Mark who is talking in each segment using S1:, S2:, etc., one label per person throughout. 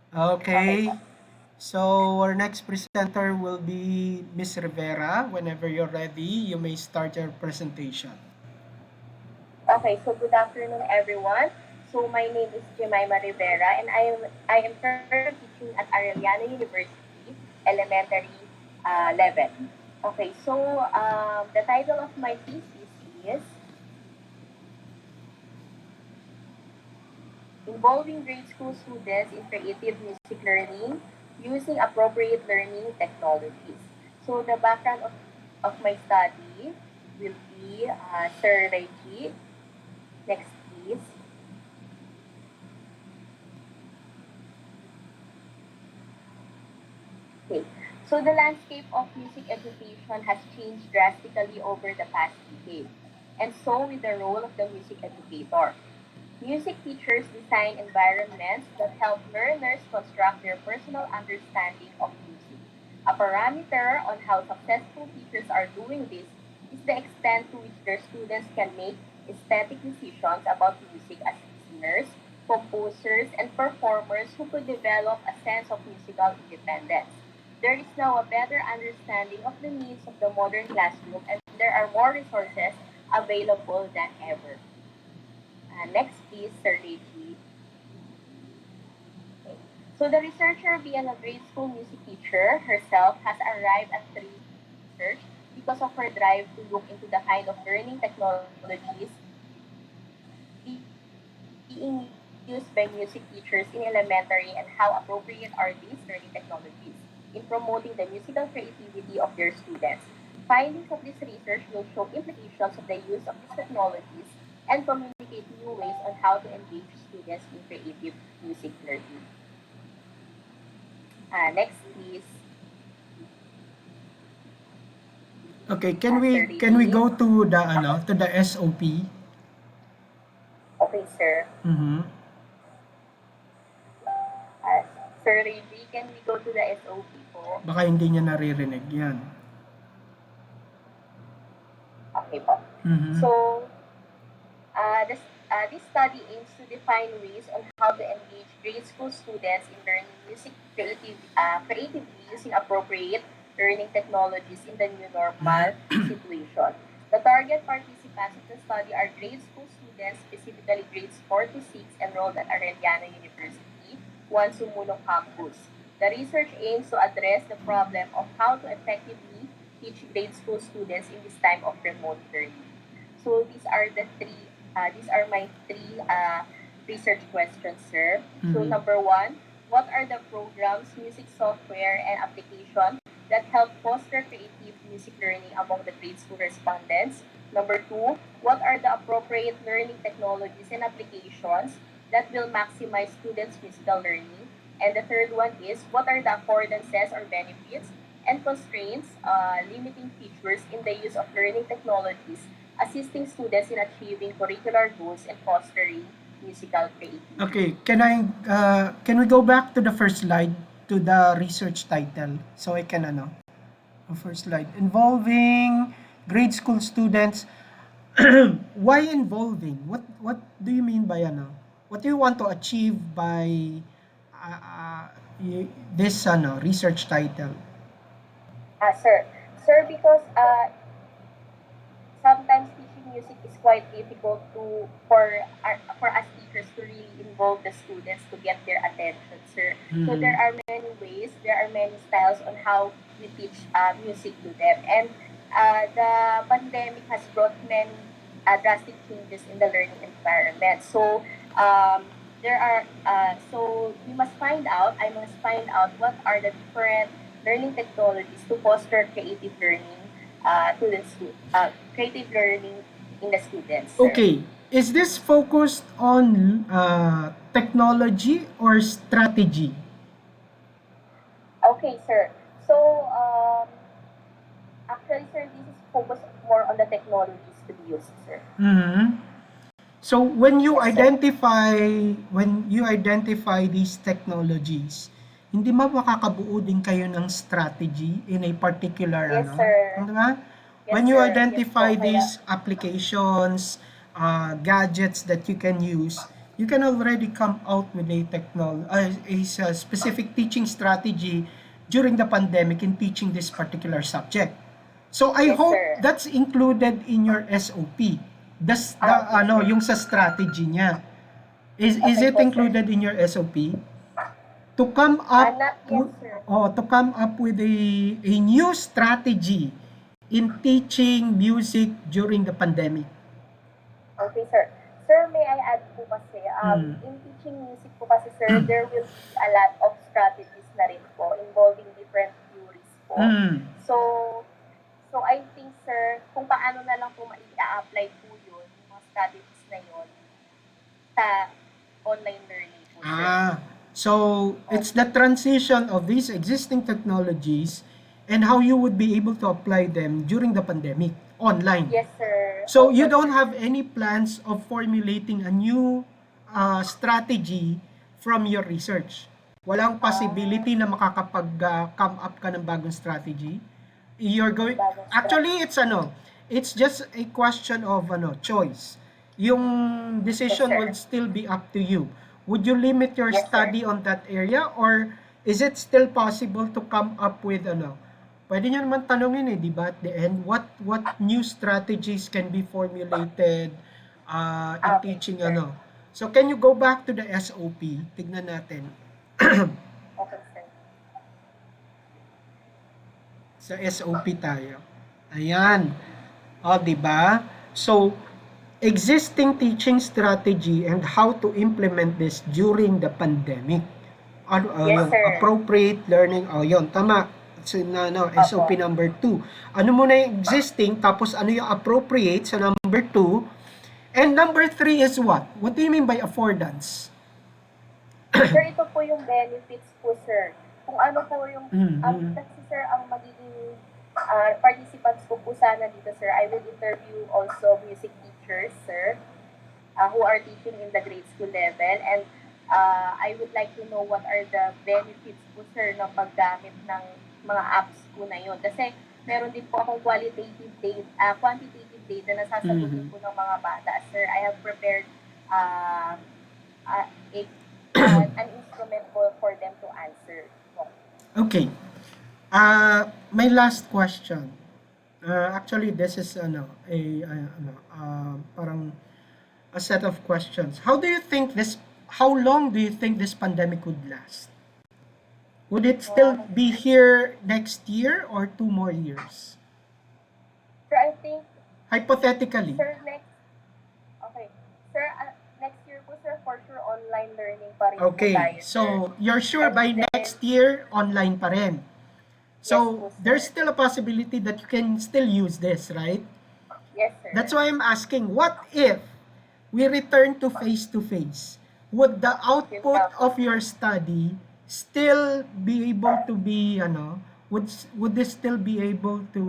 S1: Okay po.
S2: Okay, so our next presenter will be Miss Rivera. Whenever you're ready, you may start your presentation.
S1: Okay, so good afternoon, everyone. So my name is Jemimah Rivera, and I am currently teaching at Arellano University, elementary level. Okay, so the title of my thesis is Involving Grade School Students in Creative Music Learning Using Appropriate Learning Technologies. So the background of my study will be Sir Reggie. Next, please. Okay. So the landscape of music education has changed drastically over the past decade, and so with the role of the music educator. Music teachers design environments that help learners construct their personal understanding of music. A parameter on how successful teachers are doing this is the extent to which their students can make aesthetic decisions about music as listeners, composers, and performers who could develop a sense of musical independence. There is now a better understanding of the needs of the modern classroom, and there are more resources available than ever. Next, please, Sir Reggie. Okay. So the researcher, being a grade school music teacher herself, has arrived at the research because of her drive to look into the kind of learning technologies being used by music teachers in elementary and how appropriate are these learning technologies in promoting the musical creativity of their students. Findings of this research will show implications of the use of these technologies and communicate new ways on how to engage students in creative music learning. Next, please,
S2: Okay, can we
S1: Sir
S2: can we
S1: Reggie.
S2: go to the to the SOP?
S1: Okay, sir.
S2: Mhm.
S1: Uh, Sir Reggie, can we go to the SOP po?
S2: Baka hindi niya naririnig 'yan.
S1: Okay po.
S2: Mhm.
S1: So, this study aims to define ways on how to engage grade school students in learning music creatively using appropriate learning technologies in the new normal situation. The target participants of the study are grade school students, specifically grades 4 to 6, enrolled at Arellano University, Juan Sumulong campus. The research aims to address the problem of how to effectively teach grade school students in this time of remote learning. So these are my three research questions, sir. So
S2: Mhm.
S1: number one, what are the programs, music software, and application that help foster creative music learning among the grade school respondents? Number two, what are the appropriate learning technologies and applications that will maximize students' musical learning? And the third one is, what are the affordances or benefits and constraints, limiting features in the use of learning technologies assisting students in achieving curricular goals and fostering musical creativity.
S2: Okay, can we go back to the first slide to the research title so I can the first slide involving grade school students. Why involving? What do you mean by What do you want to achieve by uh, uh, this research title?
S1: Sir, because sometimes teaching music is quite difficult for us teachers to really involve the students to get their attention, sir. So there
S2: Mhm.
S1: are many ways, there are many styles on how we teach music to them, and the pandemic has brought many drastic changes in the learning environment. So there are so we must find out. I must find out what are the different learning technologies to foster creative learning creative learning in the students, sir.
S2: Okay, is this focused on technology or strategy?
S1: Okay, sir. So, actually, sir, this is focused more on the technologies to be used, sir.
S2: Mhm. So
S1: Yes, sir.
S2: when you identify these technologies, hindi ba makakabuo din kayo ng strategy in a particular
S1: Yes, sir.
S2: di ba?
S1: Yes,
S2: When you
S1: sir. Yes
S2: identify
S1: po. Kaya,
S2: these applications, gadgets that you can use, you can already come out with a specific teaching strategy during the pandemic in teaching this particular subject. So I
S1: Yes,
S2: hope
S1: sir.
S2: that's included in your SOP.
S1: Okay, sir.
S2: Yung sa strategy niya. Is
S1: Okay
S2: it
S1: po, sir.
S2: included in your SOP? To come up
S1: Not yet, sir.
S2: to come up with a new strategy in teaching music during the pandemic.
S1: Okay, sir. Sir, may I add po kasi,
S2: Mm.
S1: in teaching music po kasi, sir, there will be a lot of strategies na rin po involving different theories po.
S2: Mm.
S1: So, I think, sir, kung paano na lang po mai-apply po yun, yung mga strategies na yun, sa online learning po, sir.
S2: So it's the transition of these existing technologies and how you would be able to apply them during the pandemic online.
S1: Yes, sir.
S2: So
S1: Opo,
S2: you don't
S1: sir.
S2: have any plans of formulating a new strategy from your research. Walang possibility na makakapag-come up ka ng bagong strategy. You're going
S1: Bagong
S2: Actually it's just a question of choice. Yung decision
S1: sir.
S2: will still be up to you. Would you limit your
S1: Yes, sir.
S2: study on that area, or is it still possible to come up with pwede nyo naman tanongin di ba, at the end, what new strategies can be formulated in
S1: Okay,
S2: teaching
S1: sir.
S2: So can you go back to the SOP? Tignan natin.
S1: Okay, sir.
S2: Sa SOP tayo. Ayan. O, di ba? So, existing teaching strategy and how to implement this during the pandemic.
S1: Yes,
S2: Yun,
S1: sir.
S2: appropriate learning. Yun, tama. SOP
S1: Opo.
S2: number 2. Ano muna yung existing, tapos ano yung appropriate sa number 2. And number 3 is what? What do you mean by affordance?
S1: Sir, ito po yung benefits po, sir. Kung ano po yung, kasi sir, ang magiging participants ko po sana dito, sir, I will interview also music teachers, sir, who are teaching in the grade school level. And I would like to know what are the benefits po, sir, ng paggamit ng mga apps po na yun. Kasi meron din po akong quantitative data na sasagutin po ng mga bata. Sir, I have prepared an instrument for them to answer.
S2: Okay. My last question. Actually, this is parang a set of questions. How long do you think this pandemic would last? Would it still be here next year or 2 more years?
S1: Sir, I think,
S2: Hypothetically.
S1: sir, next year po, sir, for sure, online learning pa rin po tayo,
S2: Okay.
S1: sir.
S2: So, you're sure
S1: And
S2: by
S1: then,
S2: next year, online pa rin.
S1: Yes
S2: So,
S1: po, sir.
S2: there's still a possibility that you can still use this, right?
S1: Yes, sir.
S2: That's why I'm asking, what if we return to face-to-face? Would the output of your study still be able to be, would this still be able to,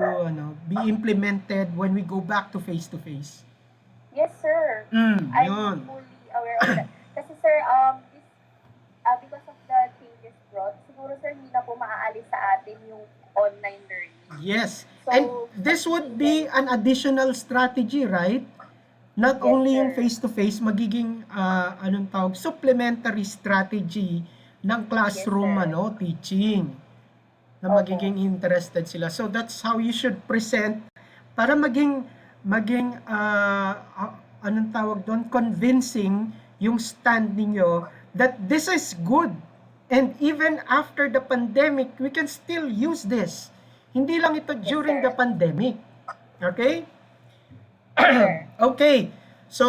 S2: be implemented when we go back to face-to-face?
S1: Yes, sir.
S2: Yun.
S1: I'm fully aware of that. Kasi, sir, because of the changes brought, siguro, sir, hindi na po maaalis sa atin yung online learning.
S2: Yes.
S1: So,
S2: And this would be an additional strategy, right? Not
S1: Yes,
S2: only yung
S1: sir.
S2: face-to-face, magiging, supplementary strategy ng classroom,
S1: Yes, sir.
S2: teaching. Na
S1: Opo.
S2: magiging interested sila. So, that's how you should present para maging, convincing yung stand ninyo that this is good. And even after the pandemic, we can still use this. Hindi lang ito during
S1: sir.
S2: the pandemic. Okay?
S1: Sir.
S2: Okay. So,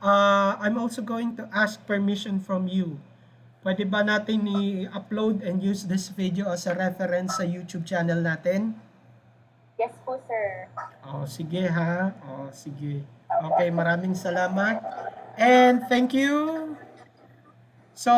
S2: I'm also going to ask permission from you. Pwede ba natin i-upload and use this video as a reference sa YouTube channel natin?
S1: Yes po, sir.
S2: Sige ha. Sige. Okay, maraming salamat. And thank you. So,